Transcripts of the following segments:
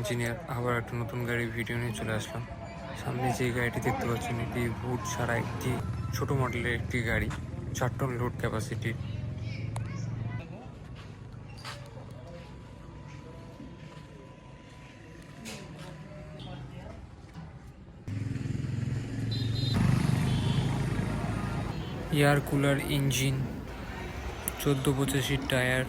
Engineer আবার একটা নতুন গাড়ির ভিডিও নিয়ে চলে আসলাম। সামনে যে গাড়িটি দেখতে পাচ্ছেন এটি ভুট ছাড়া একটি ছোট মডেলের একটি গাড়ি, 4 ton load capacity. Air cooler engine, 1485 tyre.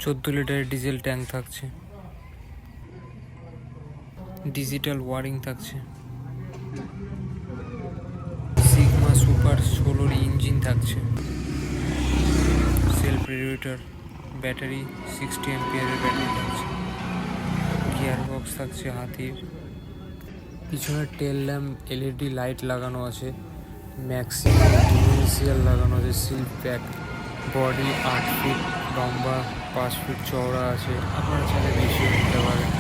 চোদ্দ লিটারের ডিজেল ট্যাঙ্ক থাকছে, ডিজিটাল ওয়ারিং থাকছে, সিগমা সুপার 16 ইঞ্জিন থাকছে, সেলফ রেগুলেটর, ব্যাটারি 60 অ্যাম্পিয়ারের ব্যাটারি থাকছে, গিয়ার বক্স থাকছে হাতির। পিছনে টেল ল্যাম্প এলইডি লাইট লাগানো আছে, ম্যাক্সিমাম ডিফারেন্সিয়াল লাগানো আছে, সিল প্যাক। বডি 8 ফিট লম্বা, 5 ফিট চওড়া আছে, আপনারা চাইলে বেশি নিতে পারেন।